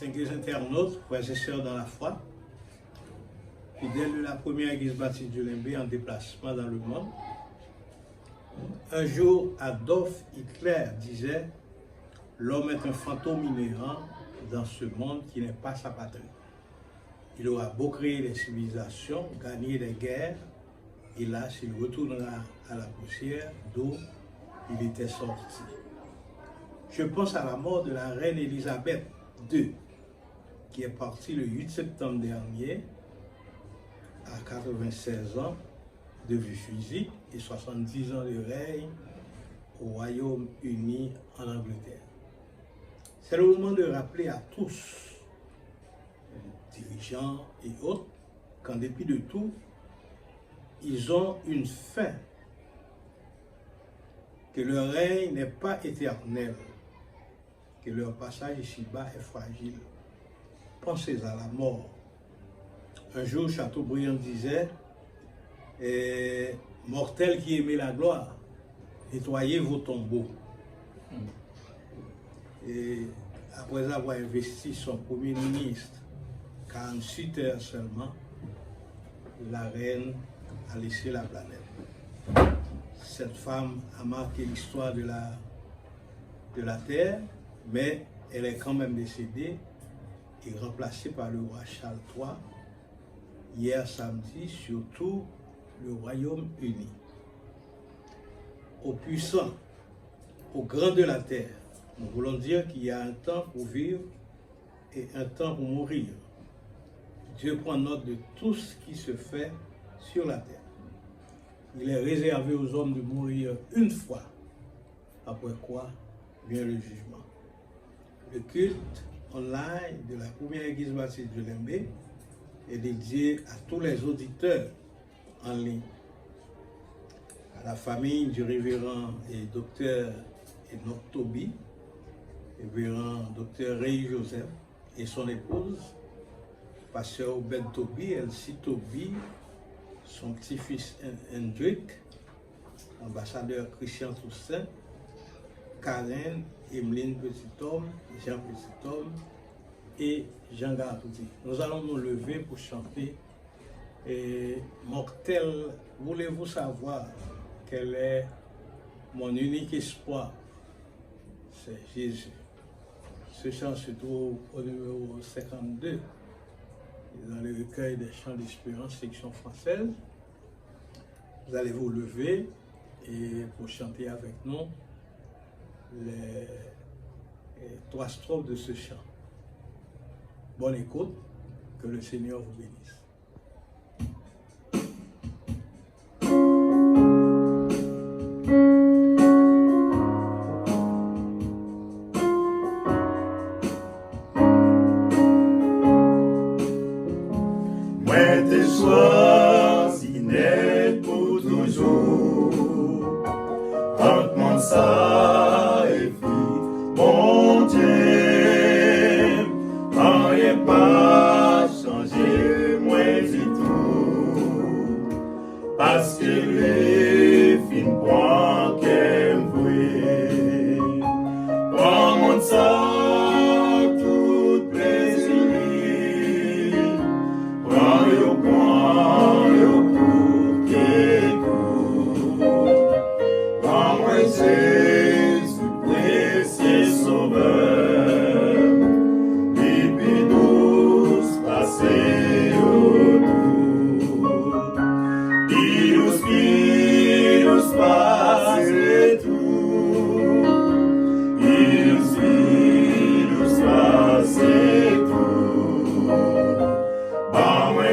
distingués internautes, frères et sœurs dans la foi, fidèles de la première église baptiste du Limbe en déplacement dans le monde. Un jour, Adolf Hitler disait « L'homme est un fantôme inhérent dans ce monde qui n'est pas sa patrie. Il aura beau créer des civilisations, gagner des guerres, hélas, il retournera à la poussière d'où il était sorti. » Je pense à la mort de la reine Elisabeth II, qui est partie le 8 septembre dernier, à 96 ans de vie physique et 70 ans de règne au Royaume-Uni en Angleterre. C'est le moment de rappeler à tous, dirigeants et autres, qu'en dépit de tout, ils ont une fin, que leur règne n'est pas éternel, que leur passage ici-bas est fragile. Pensez à la mort. Un jour, Chateaubriand disait « Mortels qui aimez la gloire, nettoyez vos tombeaux. » Et après avoir investi son premier ministre, 48 heures seulement, la reine a laissé la planète. Cette femme a marqué l'histoire de la Terre, mais elle est quand même décédée et remplacée par le roi Charles III hier samedi, surtout le Royaume-Uni. Aux puissants, aux grands de la terre, nous voulons dire qu'il y a un temps pour vivre et un temps pour mourir. Dieu prend note de tout ce qui se fait sur la terre. Il est réservé aux hommes de mourir une fois, après quoi vient le jugement. Le culte online de la première église baptiste de Limbe est dédié à tous les auditeurs en ligne. À la famille du révérend et docteur Enoch Toby, révérend docteur Ray Joseph et son épouse, pasteur Ben Toby, Elsie Toby, son petit-fils Hendrik, ambassadeur Christian Toussaint, Karen, Emeline Petit-Homme, Jean Petit-Homme et Jean Gardoudi. Nous allons nous lever pour chanter. Et mortel, voulez-vous savoir quel est mon unique espoir? C'est Jésus. Ce chant se trouve au numéro 52 dans le recueil des chants d'espérance, section française. Vous allez vous lever et pour chanter avec nous les 3 strophes de ce chant. Bonne écoute, que le Seigneur vous bénisse. Moi t'ai choisi net pour toujours, entre mon ça et vie, mon Dieu, rien pas changé, moi du tout, parce que les films point qu'elle voulait, prends mon ça.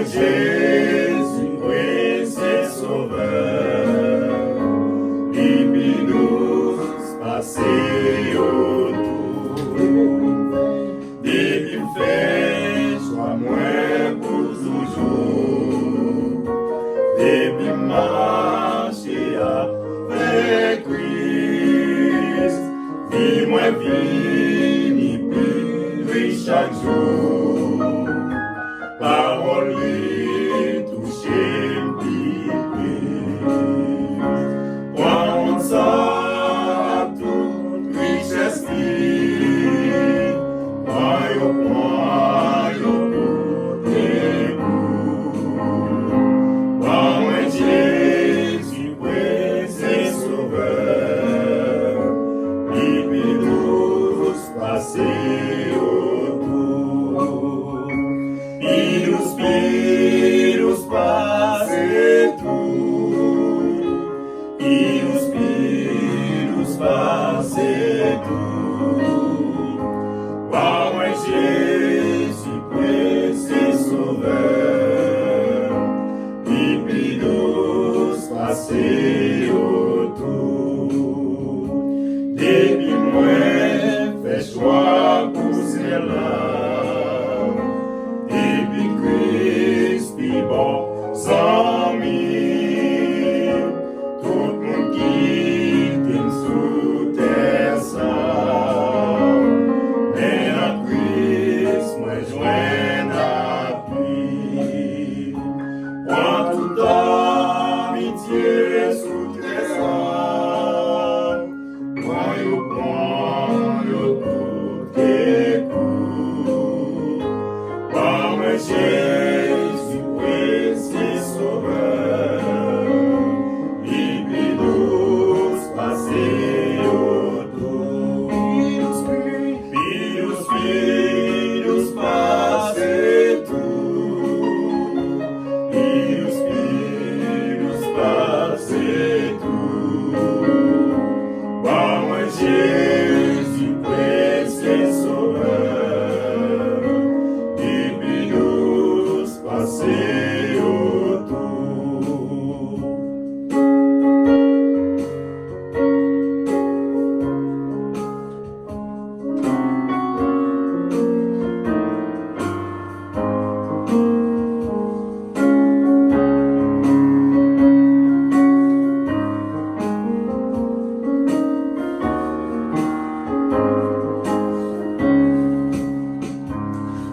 Jésus, oui, c'est sauveur, et puis nous passer autour. Depuis le fait, sois moins pour toujours. Depuis marcher avec Christ, vis-moi vie, plus chaque jour. Parole toucher pied. Prends ça toute richesse qui, moi au point.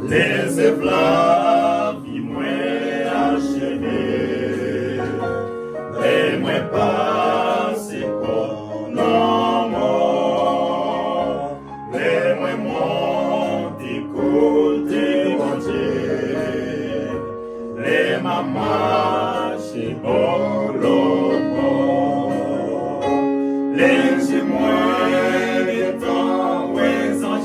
Les eflaves, moins achevés, les moins passés pour non mort, les moins montés côté mon Dieu, les mamans chez Bolo, les témoins des temps, les anges.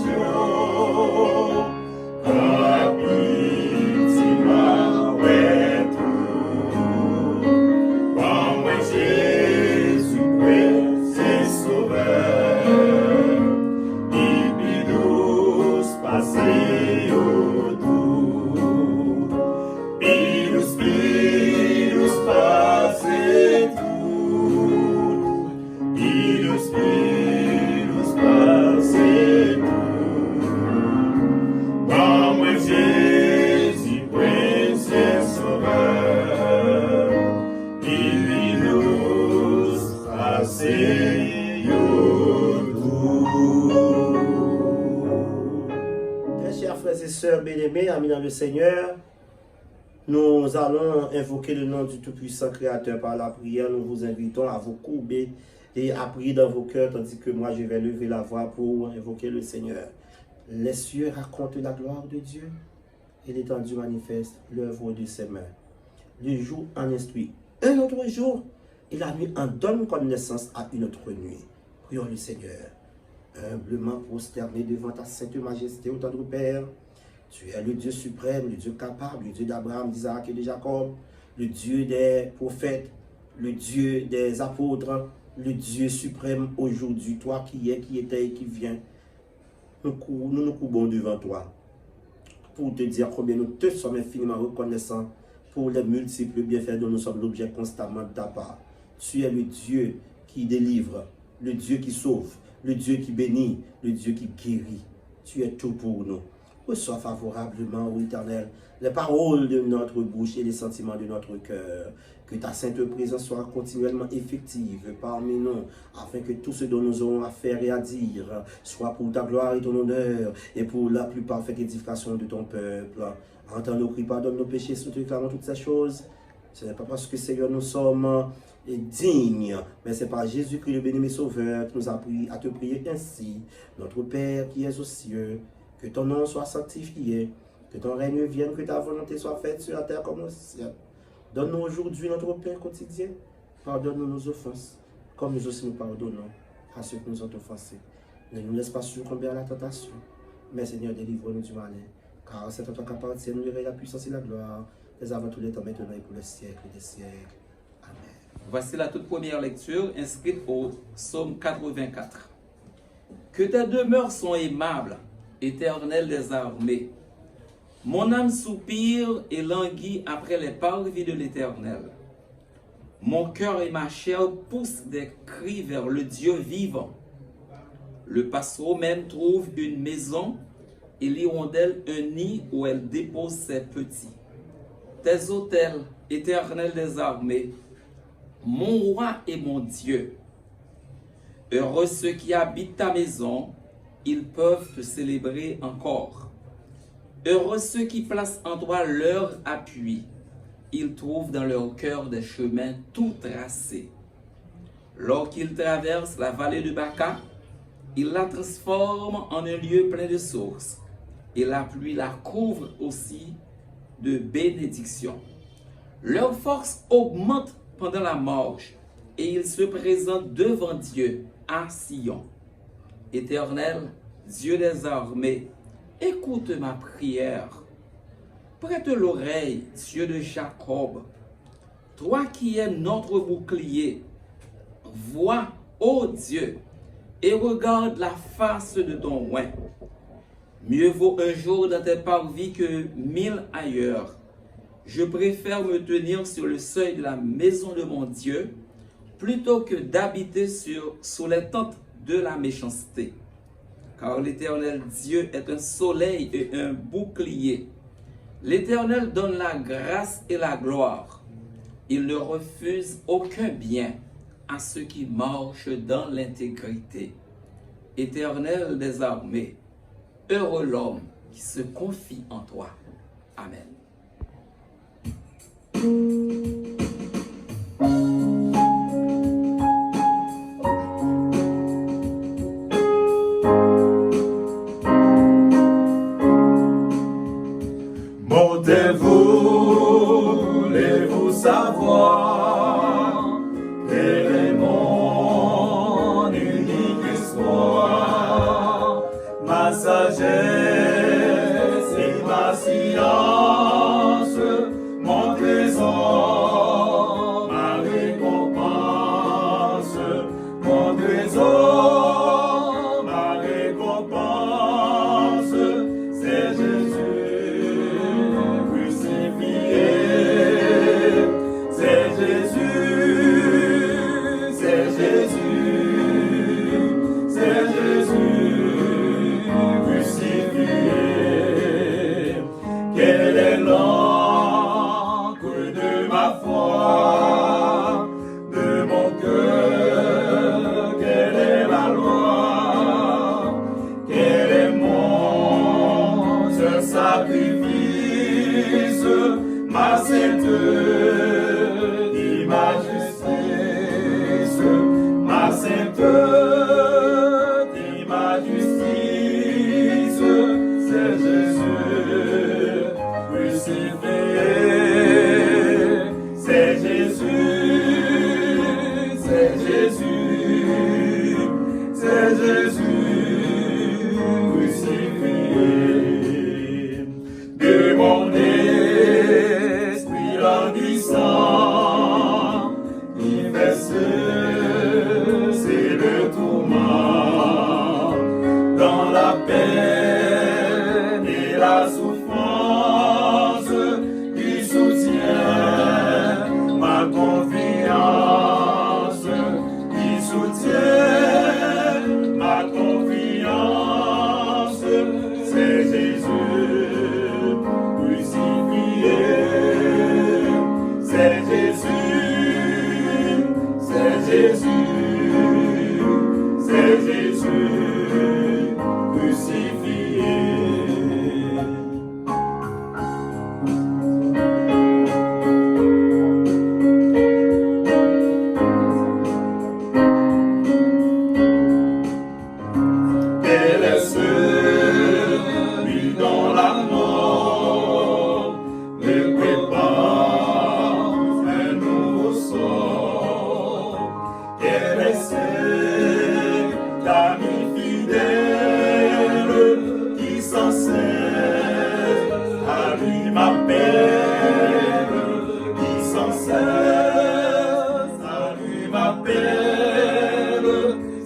Bien-aimés, amis dans le Seigneur, nous allons invoquer le nom du Tout-Puissant Créateur par la prière. Nous vous invitons à vous courber et à prier dans vos cœurs, tandis que moi je vais lever la voix pour invoquer le Seigneur. Les cieux racontent la gloire de Dieu et l'étendue manifeste l'œuvre de ses mains. Le jour en instruit un autre jour et la nuit en donne connaissance à une autre nuit. Prions le Seigneur, humblement prosterné devant ta sainte majesté, ô tendre Père. Tu es le Dieu suprême, le Dieu capable, le Dieu d'Abraham, d'Isaac et de Jacob, le Dieu des prophètes, le Dieu des apôtres, le Dieu suprême aujourd'hui, toi qui es, qui étais et qui viens. Nous nous courbons devant toi pour te dire combien nous te sommes infiniment reconnaissants pour les multiples bienfaits dont nous sommes l'objet constamment de ta part. Tu es le Dieu qui délivre, le Dieu qui sauve, le Dieu qui bénit, le Dieu qui guérit. Tu es tout pour nous. Reçois favorablement, ô Éternel, les paroles de notre bouche et les sentiments de notre cœur. Que ta sainte présence soit continuellement effective parmi nous, afin que tout ce dont nous aurons à faire et à dire soit pour ta gloire et ton honneur, et pour la plus parfaite édification de ton peuple. Entends nos cris, pardonne nos péchés, nous te réclamons toutes ces choses. Ce n'est pas parce que, Seigneur, nous sommes dignes, mais c'est par Jésus-Christ, le béni et sauveur, qui nous a appris à te prier ainsi. Notre Père qui es aux cieux, que ton nom soit sanctifié, que ton règne vienne, que ta volonté soit faite sur la terre comme au ciel. Donne-nous aujourd'hui notre pain quotidien. Pardonne-nous nos offenses, comme nous aussi nous pardonnons à ceux qui nous ont offensés. Ne nous laisse pas succomber à la tentation, mais Seigneur, délivre-nous du malin. Car c'est à toi qu'appartient la puissance et la gloire, dès avant tous les temps, maintenant et pour le siècle des siècles. Amen. Voici la toute première lecture inscrite au psaume 84. Que tes demeures sont aimables, Éternel des armées. Mon âme soupire et languit après les parvis de l'Éternel. Mon cœur et ma chair poussent des cris vers le Dieu vivant. Le passereau même trouve une maison et l'hirondelle un nid où elle dépose ses petits. Tes autels, Éternel des armées, mon roi et mon Dieu. Heureux ceux qui habitent ta maison, ils peuvent te célébrer encore. Heureux ceux qui placent en toi leur appui. Ils trouvent dans leur cœur des chemins tout tracés. Lorsqu'ils traversent la vallée de Baca, ils la transforment en un lieu plein de sources. Et la pluie la couvre aussi de bénédictions. Leur force augmente pendant la marche et ils se présentent devant Dieu à Sion. Éternel, Dieu des armées, écoute ma prière. Prête l'oreille, Dieu de Jacob. Toi qui es notre bouclier, vois, ô Dieu, et regarde la face de ton oint. Mieux vaut un jour dans tes parvis que 1000 ailleurs. Je préfère me tenir sur le seuil de la maison de mon Dieu plutôt que d'habiter sous les tentes de la méchanceté. Car l'Éternel Dieu est un soleil et un bouclier. L'Éternel donne la grâce et la gloire. Il ne refuse aucun bien à ceux qui marchent dans l'intégrité. Éternel des armées, heureux l'homme qui se confie en toi. Amen. Voulez-vous savoir quel est mon unique espoir, ma sagesse et ma science, mon trésor, ma récompense, mon trésor, ma récompense, c'est Jésus. Quelle est l'encre de ma foi, de mon cœur, quelle est la loi, quel est mon seul sacrifice, ma sainteté, ma justice, ma sainteté, ma justice, c'est Jésus. C'est Jésus, c'est Jésus, c'est Jésus crucifié. De mon esprit languissant, il fait cesser le tourment, dans la peine et la souffrance, il soutient ma confiance, il soutient ma confiance, c'est Jésus crucifié, c'est Jésus, c'est Jésus, c'est Jésus crucifié.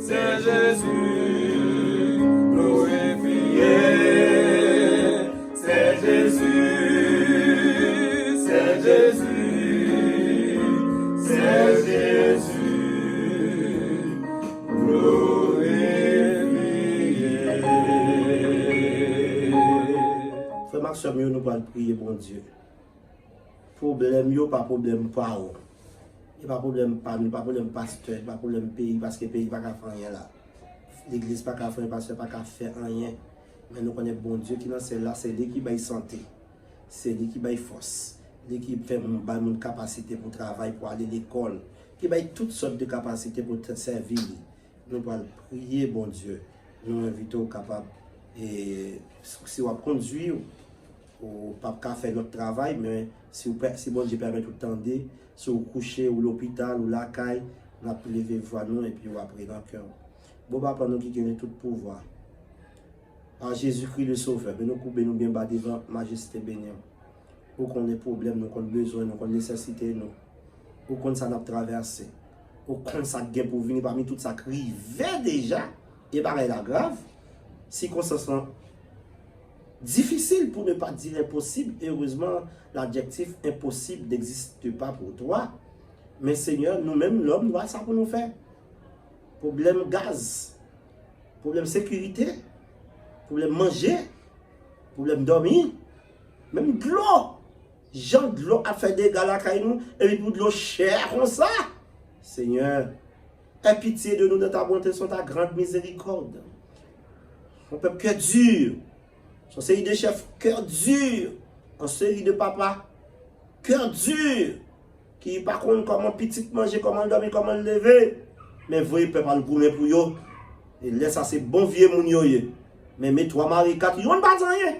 C'est Jésus glorifié, c'est Jésus, c'est Jésus, c'est Jésus glorifié. Frère Maxime, nous allons prier, bon Dieu. Problème, pas problème, pas haut. Il n'y a pas de problème pas nous, pas de problème pasteur, pas de problème pays, parce que le pays n'a pas faire rien là. L'église n'a pas faire, le pasteur n'a pas faire rien. Mais nous connaissons bon Dieu qui dans celle-là, c'est lui qui baille santé, c'est lui qui baille force, lui qui fait une capacité pour travailler, pour aller à l'école, qui baille toutes sortes de capacités pour te servir. Nous allons prier, bon Dieu. Nous invitons capables, et si on conduire, ou pas faire notre travail, mais si bon Dieu permet tout le temps, si vous couchez ou l'hôpital ou la caille, on a pu lever voix nous et puis on va prier dans le cœur. Bon papa nous qui gagne tout pouvoir. Par Jésus-Christ le Sauveur, nous coupons nous bien bas devant majesté bénie. Où qu'on ait problème, nous qu'on besoin, nous qu'on nécessité, nous. Où qu'on ça n'a traversé. Où qu'on ça gagne pour venir parmi tout ça crivé déjà. Et pareil la grave. Si qu'on se sent difficile pour ne pas dire impossible. Heureusement, l'adjectif impossible n'existe pas pour toi. Mais Seigneur, nous-mêmes, l'homme, doit ça pour nous faire. Problème gaz, problème sécurité, problème manger, problème dormir, même de l'eau. Jean de l'eau a fait des gars là, et puis pour de l'eau chère comme ça. Seigneur, aie pitié de nous de ta bonté, sur ta grande miséricorde. Mon peuple qui est dur. Son série de chefs, cœur dur. En série de papa, cœur dur. Qui par contre comment petit manger, comment dormir, comment lever. Mais voyez, peuple le gourmet pour yo. Et laisse ça, c'est bon vieux moun yo. Mais mes trois maris, quatre, ils n'ont pas rien.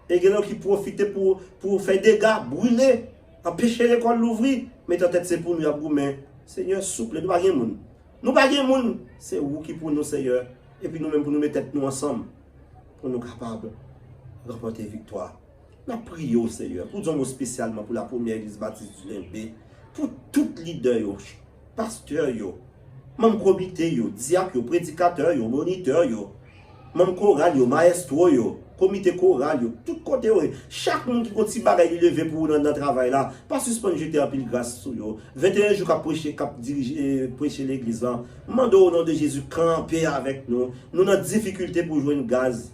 Et il y en a qui profitent pour faire des dégâts, brûler, empêcher l'école d'ouvrir. Mais en tête, c'est pour nous, gourmet. Seigneur, souple, nous pas rien moun. Nous pas rien moun. C'est vous qui pour nous, Seigneur. Et puis nous-mêmes pour nous mettre tête nous ensemble. Pour nous capables de remporter victoire. Nous prions, Seigneur, pour nous spécialement pour la première église baptiste du Limbé, pour tout leader, pasteur, même comité, diacre, prédicateur, moniteur, même choral, maestro, comité choral, tout côté, chaque monde qui continue à lever pour nous dans le travail là, pas suspendre jeter un pile grâce sur eux. 21 jours à prêcher l'église là. Mandons au nom de Jésus camper avec nous. Nous avons des difficultés pour jouer une gaz.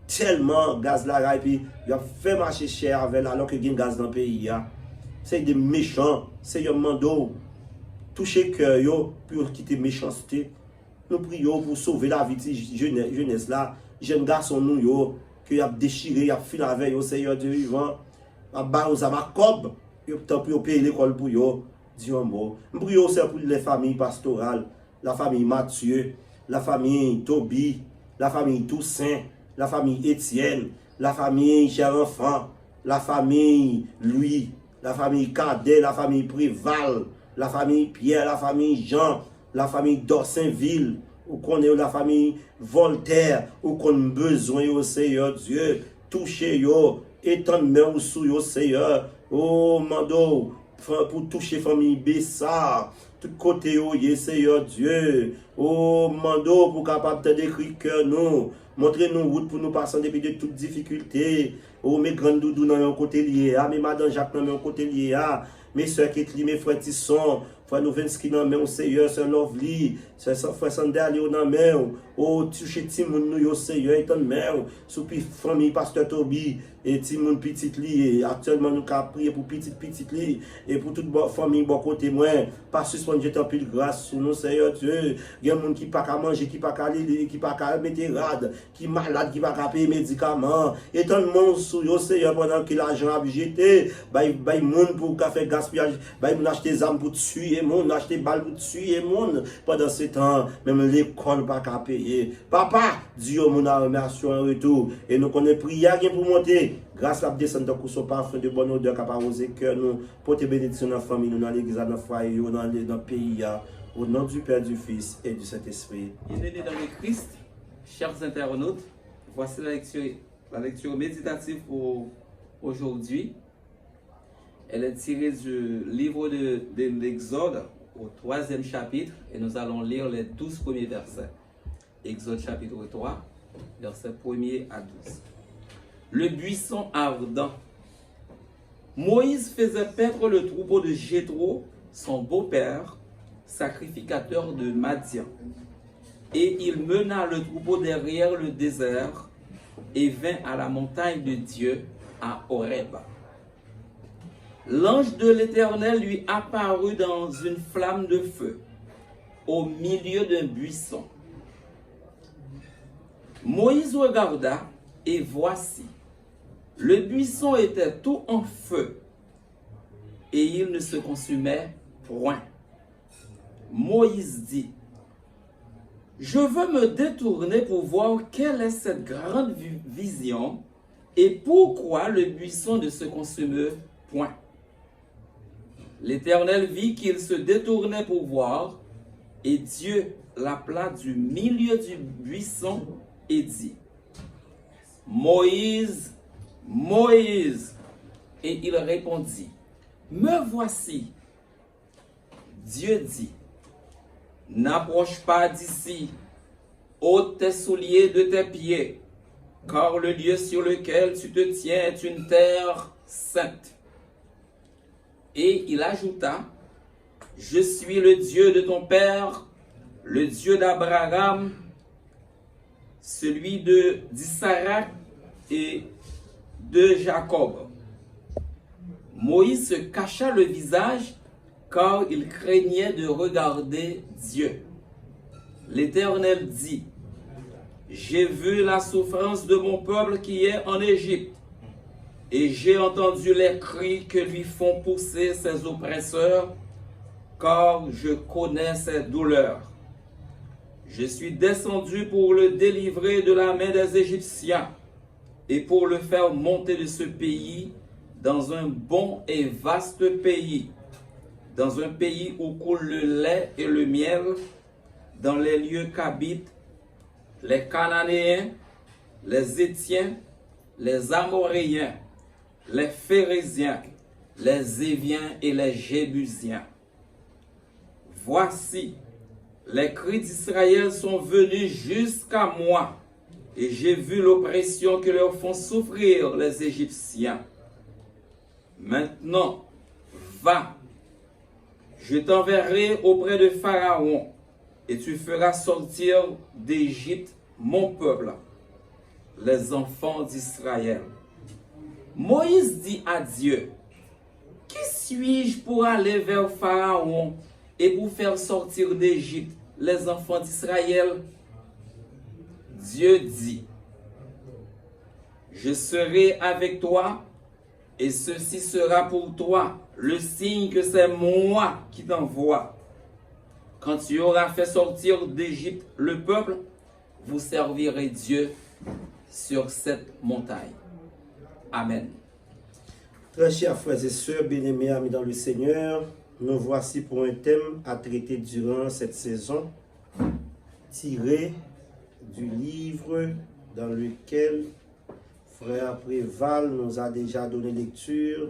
Tellement gaz là, et puis il a fait marcher cher avec alors que il y a gaz dans le pays. C'est des méchants, c'est un mando. Toucher cœur pour quitter méchanceté. Nous prions pour sauver la vie de jeunesse là, jeunes garçons nous qui a déchiré, a fini avec au Seigneur de vivant, a barre aux amacob, il temps pour payer l'école pour yo. Dis un mot. Nous prions aussi pour les familles pastorales, la famille Mathieu, la famille Toby, la famille Toussaint, la famille Étienne, la famille Cher Enfant, la famille Louis, la famille Cadet, la famille Préval, la famille Pierre, la famille Jean, la famille d'Orsainville, ou qu'on est la famille Voltaire, ou qu'on a besoin au Seigneur Dieu, toucher yo, étendre main sous yo Seigneur, oh mando, pour toucher famille Bessa, tout côté yo, Seigneur Dieu, oh mando, pour capable de décrire que nous, montrez-nous route pour nous passer depuis de toutes difficultés, oh mes grands doudous dans un côté lié, mes madame Jacques dans un côté lié, mes soeurs qui mes frères Tisson, frère Novenski dans main au Seigneur, sœur Lovely, frère Sandali dans main, oh toucher Timoun nous au Seigneur et dans main, sous famille pasteur Toby et Timoun petit li, actuellement nous avons prié pour petit li et pour toute famille bon côté moi, pas suspendre jeter un peu de grâce sur nous Seigneur Dieu, il y a des gens qui pas qu'à manger, qui pas qu'à lire, qui pas qu'à mettre rade, qui malade, qui pas qu'à payer médicaments, et tant de monde sur yo Seigneur pendant que l'argent a jeté, bay monde pour faire gaspillage, bay moun acheter des armes pour tuer monde, acheter balles pour tuer monde pendant ce temps, même l'école pas qu'à payer. Papa, Dieu mon remercie en retour et nous connaissons prière pour monter. Grâce à la descente de son parfum de bonne odeur qui a arrosé cœur nous, porter bénédiction dans la famille, nous dans l'église, dans le foyer, dans le pays, au nom du Père, du Fils et du Saint-Esprit. Bien-aimés dans le Christ, chers internautes, voici la lecture méditative pour aujourd'hui. Elle est tirée du livre de l'Exode au 3e chapitre et nous allons lire les 12 premiers versets. Exode chapitre 3, versets 1er à 12. Le buisson ardent. Moïse faisait paître le troupeau de Jéthro, son beau-père, sacrificateur de Madian. Et il mena le troupeau derrière le désert et vint à la montagne de Dieu, à Horeb. L'ange de l'Éternel lui apparut dans une flamme de feu, au milieu d'un buisson. Moïse regarda, et voici, le buisson était tout en feu, et il ne se consumait point. Moïse dit, « Je veux me détourner pour voir quelle est cette grande vision, et pourquoi le buisson ne se consume point. » L'Éternel vit qu'il se détournait pour voir, et Dieu l'appela du milieu du buisson et dit, « Moïse, Moïse !» Et il répondit, « Me voici. » Dieu dit, « N'approche pas d'ici, ôte tes souliers de tes pieds, car le lieu sur lequel tu te tiens est une terre sainte. » Et il ajouta, « Je suis le Dieu de ton père, le Dieu d'Abraham, celui d'Isaac et de Jacob. » Moïse se cacha le visage car il craignait de regarder Dieu. L'Éternel dit, « j'ai vu la souffrance de mon peuple qui est en Égypte, et j'ai entendu les cris que lui font pousser ses oppresseurs, car je connais ses douleurs. Je suis descendu pour le délivrer de la main des Égyptiens et pour le faire monter de ce pays dans un bon et vaste pays, dans un pays où coule le lait et le miel, dans les lieux qu'habitent les Cananéens, les Étiens, les Amoréens, les Phérésiens, les Éviens et les Jébusiens. Voici, les cris d'Israël sont venus jusqu'à moi, et j'ai vu l'oppression que leur font souffrir les Égyptiens. Maintenant, va, je t'enverrai auprès de Pharaon, et tu feras sortir d'Égypte mon peuple, les enfants d'Israël. Moïse dit à Dieu, qui suis-je pour aller vers Pharaon et pour faire sortir d'Égypte les enfants d'Israël? Dieu dit, je serai avec toi, et ceci sera pour toi le signe que c'est moi qui t'envoie. Quand tu auras fait sortir d'Égypte le peuple, vous servirez Dieu sur cette montagne. Amen. Très chers frères et sœurs, bien-aimés amis dans le Seigneur, nous voici pour un thème à traiter durant cette saison, tiré du livre dans lequel Frère Préval nous a déjà donné lecture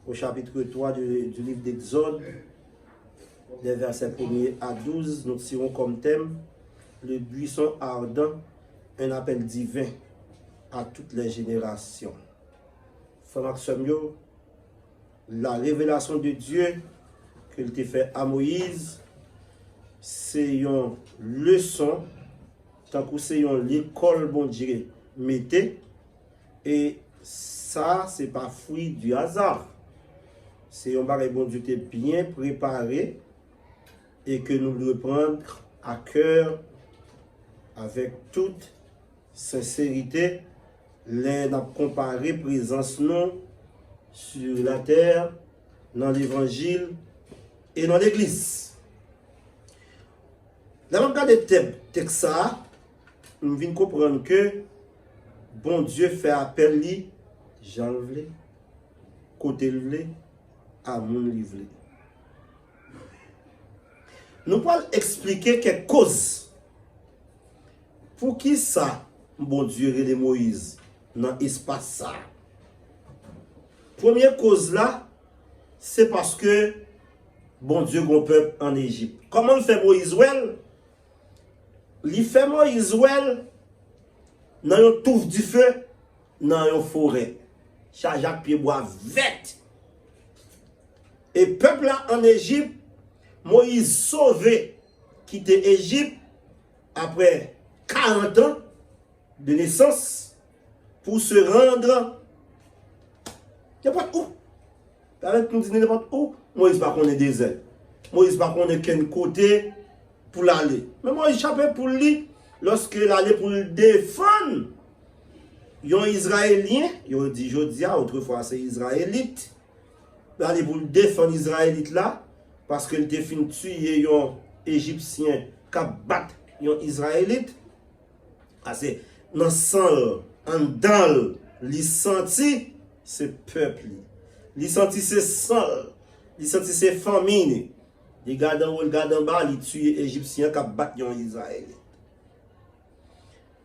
au chapitre 3 du livre d'Exode, des versets 1er à 12. Nous tirons comme thème le buisson ardent, un appel divin à toutes les générations. Frère Maxime, la révélation de Dieu qu'il t'a fait à Moïse, c'est une leçon, tant que c'est une l'école, bon Dieu, mettez, et ça, c'est pas fruit du hasard. C'est un bagage, bon Dieu, t'es bien préparé et que nous le prendre à cœur avec toute sincérité. Les n'a comparé présence nous sur la terre, dans l'évangile et dans l'église. Là, on regarde le texte ça, nous venons comprendre que bon Dieu fait appel lui, Jean le voulait, côté le voulait, à mon le voulait. Nous pouvons expliquer quelques causes. Pour qui ça, bon Dieu et Moïse, dans l'espace ça? Première cause là, c'est parce que bon Dieu a un peuple en Égypte. Comment fait Moïse well? Il fait Moïse well dans une touffe du feu, dans une forêt. Chaque pied bois vête. Et peuple là en Égypte, Moïse sauvé, quitté Égypte après 40 ans de naissance pour se rendre n'importe où. Avec nous dire n'importe où, Moïse pas connaît désert. Moïse pas connaît quel côté pour l'aller. Mais Moïse échappé pour lui lorsque l'aller pour le défendre. Un Israélien, il dit Jodia, autrefois c'est Israélite. L'aller pour le défendre Israélite là parce qu'il était fin tuer un Égyptien qui bat un Israélite. C'est dans sang en dans li senti ce peuple li senti ce sang li senti ce famine li garde en bas li tuer Égyptien qui bat un Israélite.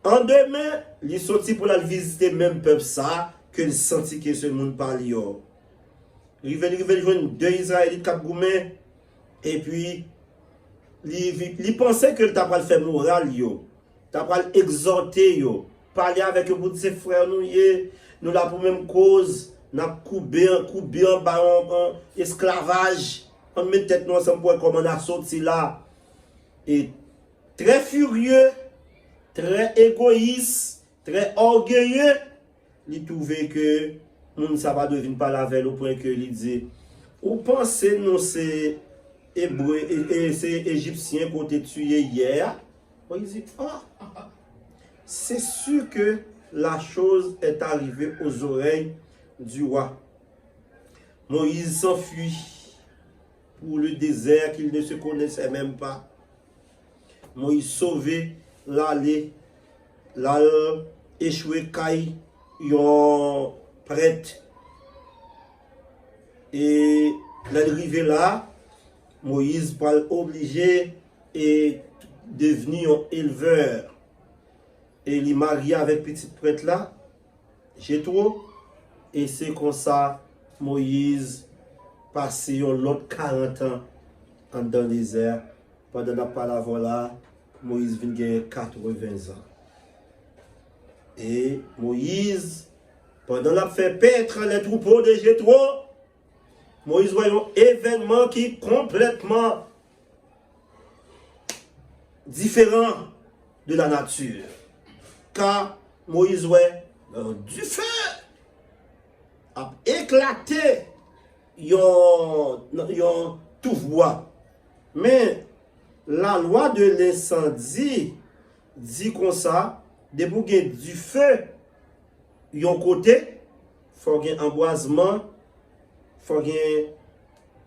En demain li sorti pour la visiter même peuple ça que il senti que ce monde parle yo. Il veut joindre deux Israélites qui goumé et puis il pensait que t'a pas faire moral yo. T'a pas exhorter yo. Parler avec eux pour ses frères nous là pour même cause, n'a coupé en bas en esclavage. On met tête nous ensemble pour comment on a sorti là. Et très furieux, très égoïste, très orgueilleux, il trouvait que nous ça va devenir pas la veille au point que il dit ou pensez nous c'est hébreu et c'est égyptien qu'on t'a tué hier. Il dit c'est sûr que la chose est arrivée aux oreilles du roi. Moïse s'enfuit pour le désert qu'il ne se connaissait même pas. Moïse sauvé, l'aller, échoué, caille, yon prêtre. Et l'arrivée là, Moïse va obligé et devenir un éleveur. Et il est marié avec petit prêtre là, Jéthro. Et c'est comme ça, Moïse passé l'autre 40 ans dans le désert. Pendant la parole là, Moïse vient gagner 80 ans. Et Moïse, pendant la fait paître les troupeaux de Jéthro, Moïse voit un événement qui est complètement différent de la nature. Car Moïse voit du feu a éclaté yon tout voie. Mais la loi de l'incendie dit comme ça, de pour gagner du feu, yon côté, faut gagner emboisement, faut gagner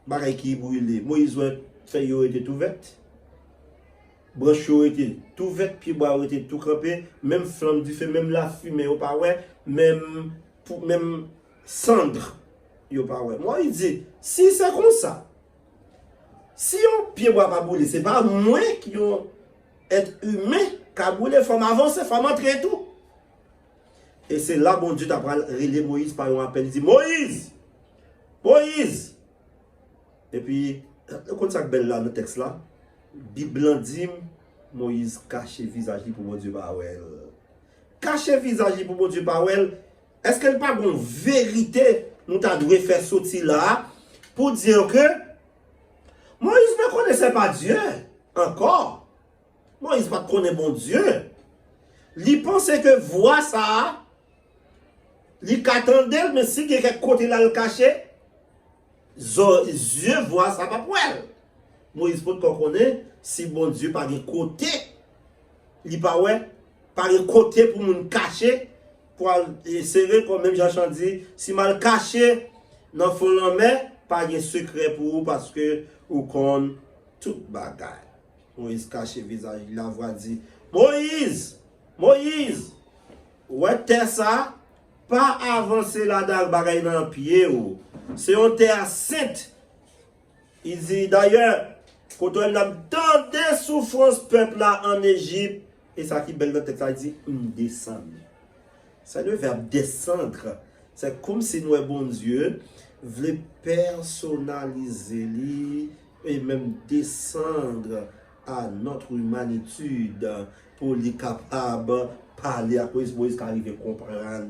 bagay qui brûlé. Moïse fait yo était tout vert. Branche yo était tout vert, puis bois était tout crepé, même flamme du feu, même la fumée au pas ouais, même cendre yo pas ouais. Moi il dit si c'est comme ça, si on pied bois pas brûler, c'est pas moi qui ont être humain qui brûler, faut avancer, faut entrer tout. Et c'est là bon Dieu t'a relé Moïse par un appel, il dit Moïse. Et puis quand ça belle là dans le texte là, Bible dit Moïse cache visage pour mon Dieu pas ouais. Cache visage pour mon Dieu pas ouais. Est-ce qu'elle pas une vérité nous t'a dû faire sortir là pour dire que Moïse ne connaissait pas Dieu encore. Moïse ne connaît pas bon Dieu. Il pensait que voir ça, il attendait, mais si quelqu'un côté là le caché, Dieu voit ça pas pour elle. Moïse peut connaître si bon Dieu par un côté, il pas ouais, par un côté pour nous cacher. Pour essayer, comme même Jean dit, si mal caché dans le fond de la main, pas de secret pour vous parce que vous connaissez tout bagaille. Moïse cache le visage, la voix dit Moïse, ouais, t'es ça, pas avancer là dans le bagaille dans le pied. C'est une terre sainte. Il dit d'ailleurs, quand on a tant de souffrances peuple là en Égypte, et ça qui est belle dans le texte, il dit descendre. C'est le verbe descendre. C'est comme si nous, bon Dieu, voulait personnaliser et même descendre à notre humanité pour les capables de parler à cause Moïse qui arrive à comprendre.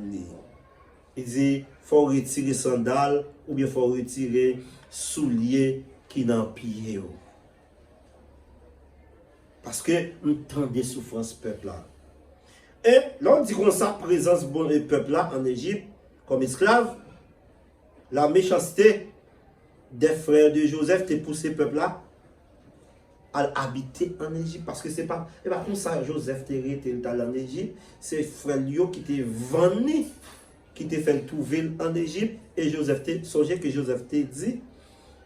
Il dit, il faut retirer sandales ou bien il faut retirer souliers qui n'ont pied. Parce que nous avons des souffrances peuple là. Et là, on dit qu'on sa présence bon et peuple là en Égypte comme esclave, la méchanceté des frères de Joseph t'a poussé peuple là à habiter en Égypte parce que c'est pas comme ça Joseph était en Égypte, c'est frère Lio qui t'est vendu qui t'a fait trouver en Égypte et Joseph t'a songé que Joseph t'a dit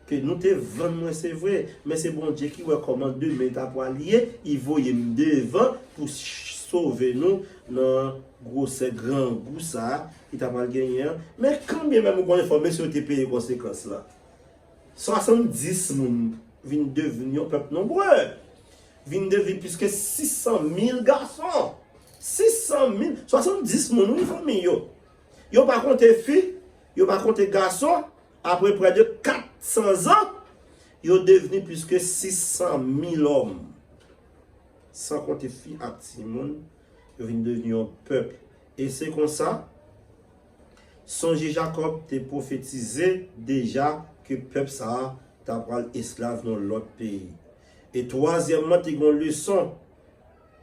que nous te vendu, c'est vrai, mais c'est bon Dieu qui recommande de mettre à poil lié, il voyait devant pour sauver nous dans grosse grand goût ça qui t'a pas gagné. Mais quand bien même on informé sur tes pays conséquences là. 70 moun viennent devenir un peuple nombreux. Viennent devenir plus que 600 000 garçons. 600 000, 70 moun une famille yo. Yo pas compter filles, yo pas compter garçons. Après près de 400 ans, yo devenu plus que 600 000 hommes. Sans compter filles et petits monde, ils viennent devenir un peuple. Et c'est comme ça, Songez Jacob t'a prophétisé déjà que le peuple ça t'a pris esclave dans l'autre pays. Et troisièmement, tu as une leçon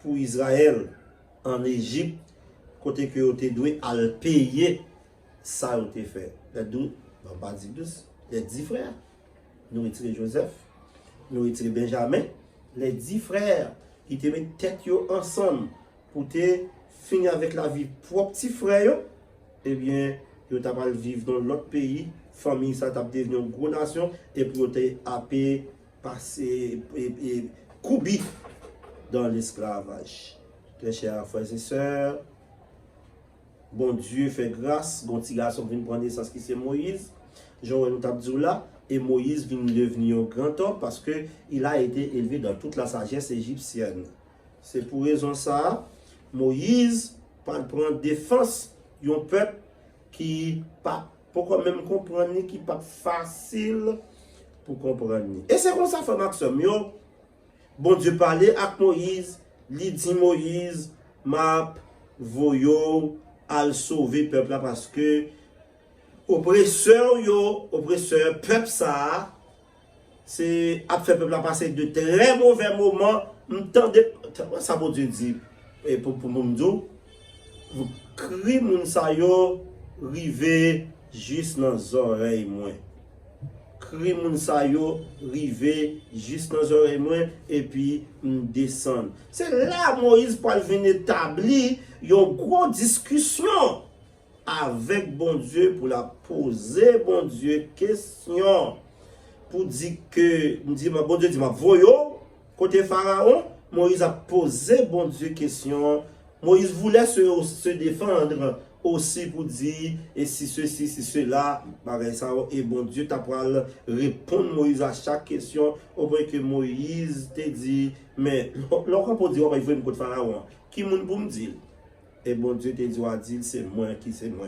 pour Israël en Égypte, côté que tu dois aller payer ça que tu fait. Les 10 frères, nous retirons Joseph, nous retirons Benjamin, les 10 frères qui te mettent tête ensemble pour te fini avec la vie propre petit frère, eh bien, yo t'a pas vivre dans l'autre pays, famille ça t'a devenu une grosse nation et puis yo t'a passer et coubi dans l'esclavage. Très chers frères et sœurs, bon Dieu fait grâce, bon petit garçon vient prendre naissance qui c'est Moïse. Jean nous t'a dit là, et Moïse vient devenir un grand homme parce que il a été élevé dans toute la sagesse égyptienne. C'est pour raison ça, Moïse prend défense d'un peuple qui pas pour quand même comprendre qui pas facile pour comprendre. Et c'est comme ça fait Maxime yo. Bon Dieu parlait avec Moïse, lui dit Moïse m'a voyo à sauver peuple là parce que oppresseur peuple ça c'est a fait peuple là passer de très mauvais moments m'tendez ça bon Dieu dit et pour me dire vous criez moun sa yo rivé juste dans les oreilles moins cri moun sa yo rivé juste dans les oreilles moins et puis descendre. C'est là Moïse pour venir établir une grosse discussion avec bon Dieu pour la poser bon Dieu question pour dire que bon Dieu dit ma voyo côté pharaon Moïse a posé bon Dieu question. Moïse voulait se défendre aussi pour dire et si ceci si cela et bon Dieu t'a pour répondre Moïse à chaque question au point que Moïse te dit mais l'on peut dire il faut me côté pharaon qui moun pour me dire et bon Dieu te dit c'est moi qui c'est moi.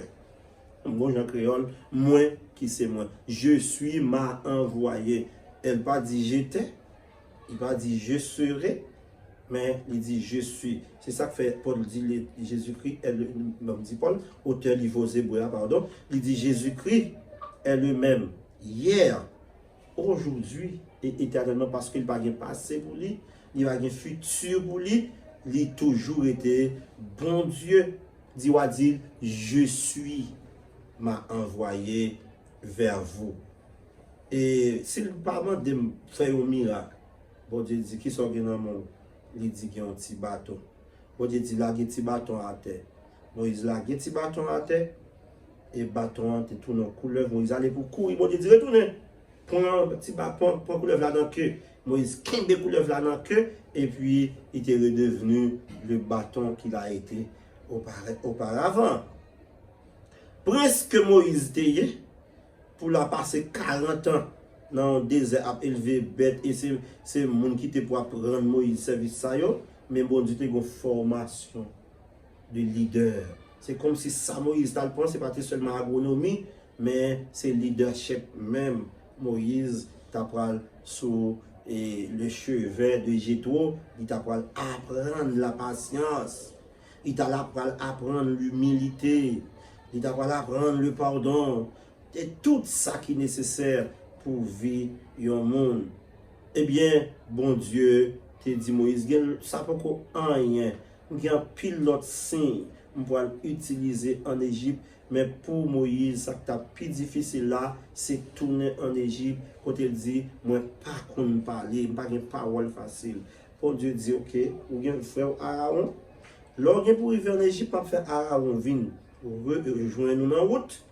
Bon Jean créole, moi qui c'est moi. Je suis m'a envoyé. Elle pas dit j'étais, il pas dit je serai, mais il dit je suis. C'est ça que fait Paul dit Jésus-Christ, l'homme dit Paul, auteur livre aux Hébreux, pardon, il dit Jésus-Christ est le même hier, aujourd'hui et éternellement parce qu'il va pas passé pour lui, il va pas futur pour lui, il a toujours été bon Dieu. Dit je suis m'a envoyé vers vous. Et s'il parle de faire un miracle, bon Dieu dit qui sont dans le monde, il dit qu'il y a un petit bâton. Bon Dieu dit là, il y a un petit bâton à terre. Moïse là, il y a un petit bâton à terre. Et bâton, tu tournes en couleuvre. Moïse allait pour courir. Bon Dieu dit retournez. Prends un petit bâton, prends couleuvre là dans le queue. Moïse kimbe couleuvre là dans le queue. Et puis, il était redevenu le bâton qu'il a été auparavant. Presque Moïse était pour la passer 40 ans dans le désert à élever bête et c'est le monde qui était pour apprendre Moïse service ça yo, mais bon Dieu était une formation de leader. C'est comme si ça Moïse dans le point c'est pas seulement agronomie mais c'est leadership même. Moïse t'apprend sur le chevet de Jétro, il t'apprend apprendre la patience, il t'apprend apprendre l'humilité, il t'apprend apprendre le pardon. Et tout ça qui est nécessaire pour vivre un monde. Eh bien, bon Dieu, te dit Moïse, ça peut pas rien. Il y a un pilote signe pour utiliser en Égypte. Mais pour Moïse, ça qui est plus difficile là, c'est tourner en Égypte. Quand il dit, moi, pas qu'on parler, pas une parole facile. Bon Dieu dit, ok, ou bien frère Aaron. Lorsqu'on pour arriver en Égypte, pas faire Aaron vine. Rejoindre nous en route.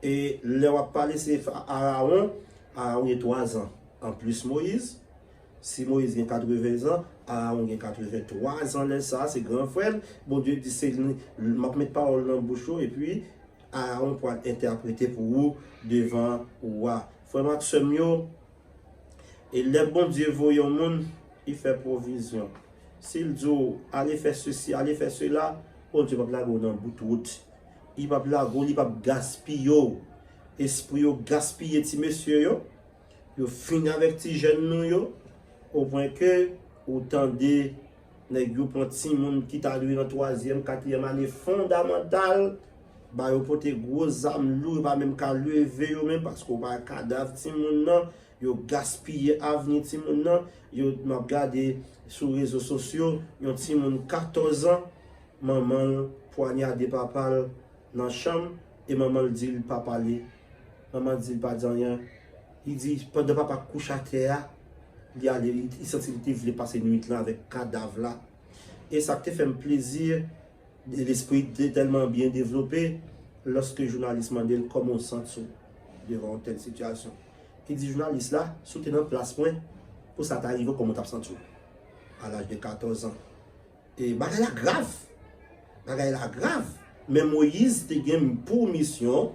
Et là, on va parler, c'est Aaron. Aaron a 3 ans. En plus, Moïse. Si Moïse a 80 ans, Aaron a 83 ans. Là, ça, c'est grand frère. Bon Dieu dit, c'est le mettre parole dans le bouche. Et puis, Aaron pour interpréter pour vous devant roi. Frère Maxime, et le bon Dieu voyant le monde, il fait provision. S'il dit, allez faire ceci, allez faire cela, bon Dieu va la go dans le bout de route. Il va la go, il va gaspiller. Esprit yo gaspiller ti monsieur yo fini avec ti jeune nou yo au point que autant de nèg yo prend ti moun qui t'a lui dans 3e 4e année fondamentale ba yo porter gros âme lourd pas même ka lever yo même parce qu'on pas cadavre ti moun nan yo gaspiller avenir ti moun nan yo m'a regarder sur réseaux sociaux yon ti moun 14 ans maman poignarder papa dans chambre et maman dit il pas parler. Maman dit pas rien. Il dit pendant papa couche à terre, il sentit qu'il voulait passer nuit là avec cadavre là. Et ça te fait un plaisir l'esprit était tellement bien développé, lorsque le journaliste m'a dit comment on sent devant telle situation. Il dit, journaliste là, si tu es dans place point, pour ça t'arrive comment tu as senti à l'âge de 14 ans. Et bagay la grave. Bagay la grave. Mais Moïse te gagne pour mission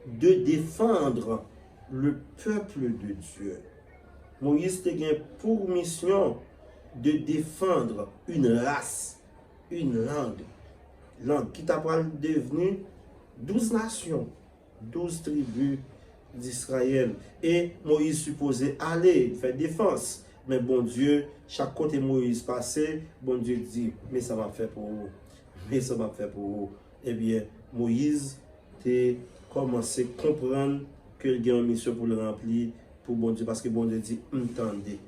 de défendre le peuple de Dieu. Moïse te gagne pour mission de défendre une race, une langue qui t'a devenu 12 nations, 12 tribus d'Israël. Et Moïse supposait aller faire défense. Mais bon Dieu, chaque côté Moïse passait, bon Dieu dit, mais ça m'a fait pour vous. Mais ça m'a fait pour vous. Eh bien, Moïse a commencé à comprendre qu'il y a une mission pour le remplir, pour bon Dieu, parce que bon Dieu dit, entendez.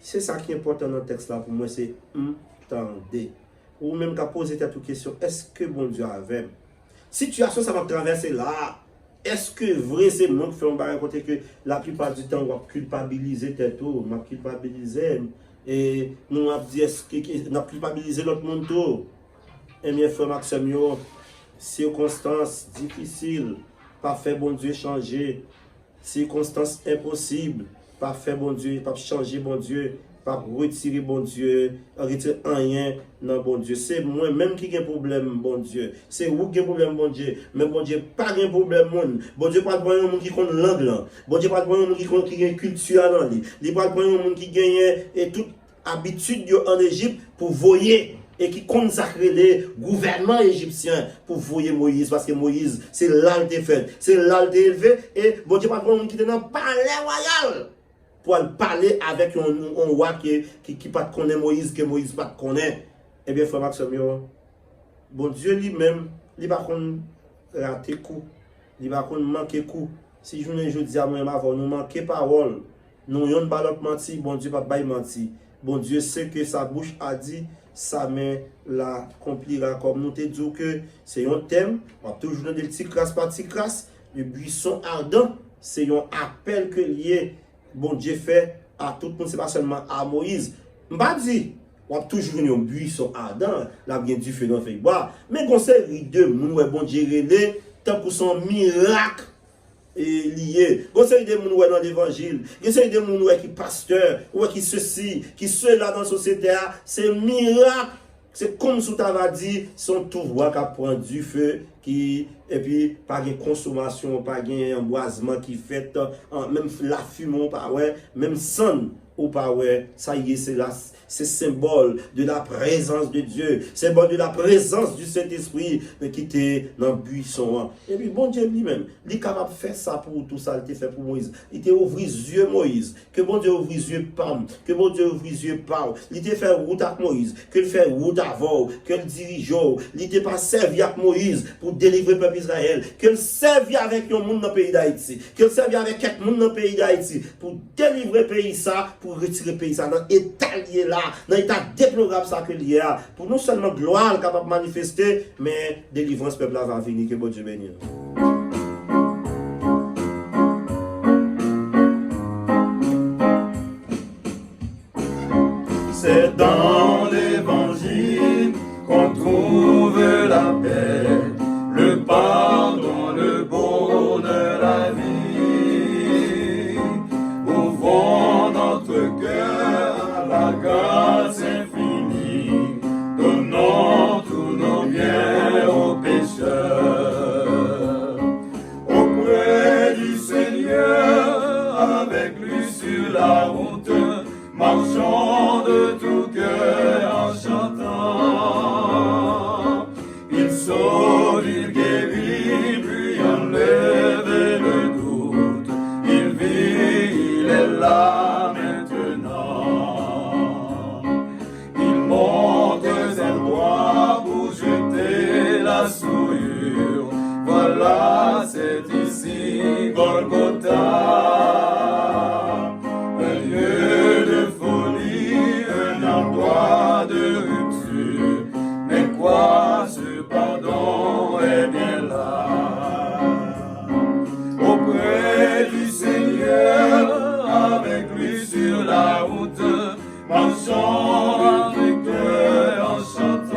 C'est ça qui est important dans le texte là pour moi, c'est entendez. Ou même qu'à poser cette question, est-ce que bon Dieu avait? Situation ça va traverser là. Est-ce que vrai c'est moi qui fais un barrage côté que la plupart du temps on va culpabiliser tête tout, on va culpabiliser et nous on va dire est-ce que on va culpabiliser l'autre monde tout. Et bien frère Maxime yo, circonstances difficiles, pas fait bon Dieu changer, circonstances impossibles, pas fait bon Dieu, pas changer bon Dieu, pas retirer bon Dieu, retirer rien non bon Dieu. C'est moi-même qui ai un problème bon Dieu. C'est vous qui avez un problème bon Dieu. Mais bon Dieu pas un problème monde. Bon Dieu pas de monde qui connaît langue là. Bon Dieu pas de monde qui gagne culture là. Il pas de monde qui gagne et toute habitude en Égypte pour voyer et qui consacre les gouvernements égyptiens pour voyer Moïse parce que Moïse c'est là il était fait, c'est là il était élevé et bon Dieu pas de monde qui était dans le palais royal. Pour parler avec un roi qui pas connaît Moïse, que Moïse pas connaît. Eh bien, frère Maxime, bon Dieu lui-même, il va rater coup, il va manquer coup. Si je dis à moi, nous manquer parole, nous n'avons pas l'autre menti, bon Dieu pas menti. Bon Dieu sait que sa bouche a dit, sa main l'accomplira. Comme nous te dit que c'est un thème, on va toujours donner des petits crasses par petits crasses, le buisson ardent, c'est un appel que lié. Bon Dieu fait à tout le monde, c'est pas seulement à Moïse. M'a dit, on a toujours un buisson ardent, là bien du feu dans le feu bois. Mais qu'on sait de moun bon Dieu relé, tant pour son miracle lié. Qu'on sait de moun dans l'évangile, qu'on sait de moun qui pasteur, ou qui ceci, qui cela dans la société, c'est miracle. C'est comme si tu avais dit, son tout voix qui prend du feu, et puis pas de consommation, pas de emboisement qui fait, même la fumée, pas ouais, même sang, ou pas ouais, ça y est, c'est symbole de la présence de Dieu, symbole de la présence du Saint-Esprit qui était dans le buisson. Et puis bon Dieu lui-même, il est capable de faire ça pour tout ça, il était fait pour Moïse. Il était ouvert les yeux Moïse, que bon Dieu ouvre les yeux Pam, que bon Dieu ouvre les yeux Pau, il était fait route avec Moïse, que il fait route avant, que le dirige, il n'était pas servi avec Moïse pour délivrer le peuple Israël, que il servi avec le monde dans le pays d'Haïti, que il servi avec quelques monde dans le pays d'Haïti pour délivrer le pays ça, pour retirer le pays ça dans l'état lié là, dans l'état déplorable ça que il y a, pour non seulement gloire capable de manifester, mais délivrance peuple là va venir, que bon Dieu bénisse. C'est dans l'évangile qu'on trouve la paix, le pardon, le bonheur, la vie. Ouvrons notre cœur à la grâce infinie, donnons tous nos biens aux pécheurs. Auprès du Seigneur, avec lui sur la route, marchons de tout cœur en chantant. Il sauve, il guérit, lui enlève le doute. Il vit, il est là maintenant. Il monte un bois pour jeter la souillure. Voilà, c'est ici Golgotha. Ce pardon est bien là. Auprès du Seigneur, avec lui sur la route, marchons avec cœur en chantant.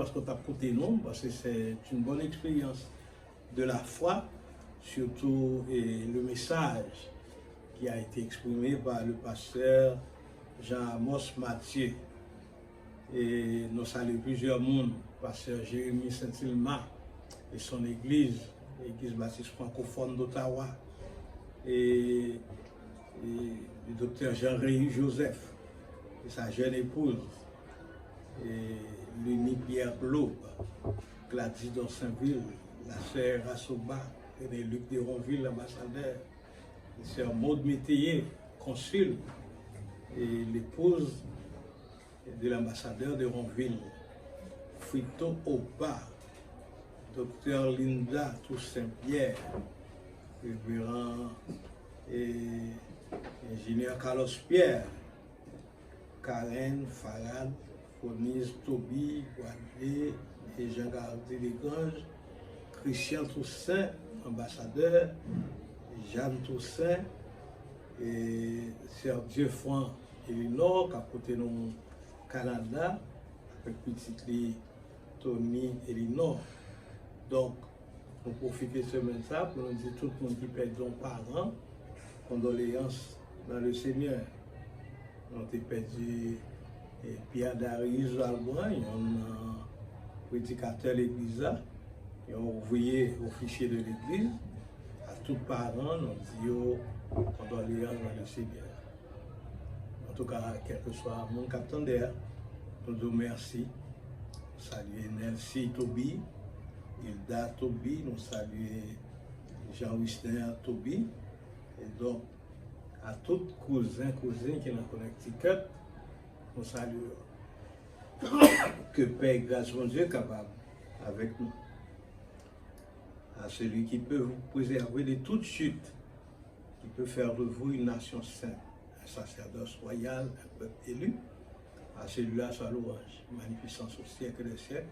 parce qu'on t'a côté non, parce que c'est une bonne expérience de la foi, surtout le message qui a été exprimé par le pasteur Jean-Amos Mathieu. Et nous saluons plusieurs mondes, pasteur Jérémy Saint-Ilma et son église, l'église baptiste francophone d'Ottawa, et le docteur Jean-Rémy Joseph et sa jeune épouse, et Lénie Pierre Blob, Gladys d'Orsainville, la sœur Rassoba, et Luc de Ronville, l'ambassadeur, la sœur Maud Métayer, consul, et l'épouse de l'ambassadeur de Ronville, Frito Oba, docteur Linda Toussaint-Pierre, révérend et ingénieur Carlos Pierre, Karen Farad, Fonise Toby, Guadé et Jean-Gardi Desgranges, Christian Toussaint, ambassadeur, Jeanne Toussaint, et Sœur Dieu-Franc Elinor, qui a côté au Canada, avec petite Tony Elinor. Donc, on profite de ce message pour nous dire tout le monde qui perd son parent, condoléances dans le Seigneur. On a perdu Pierre Darius Alboin, on a prédicateur de l'église, et on envoyé au fichier de l'église à tous les parents, on dit condoléances dans le Seigneur. En tout cas, quel que soit mon capitaine d'air, nous disons merci. Saluer Nelsie Toby, Hilda Toby, nous saluer Jean-Wisner Toby, et donc à tous cousins qui sont dans Connecticut, nous saluons. Que Père grâce mon Dieu capable avec nous. À celui qui peut vous préserver de toute chute, qui peut faire de vous une nation sainte, un sacerdoce royal, un peuple élu, à celui-là soit louange, magnificence au siècle des siècles.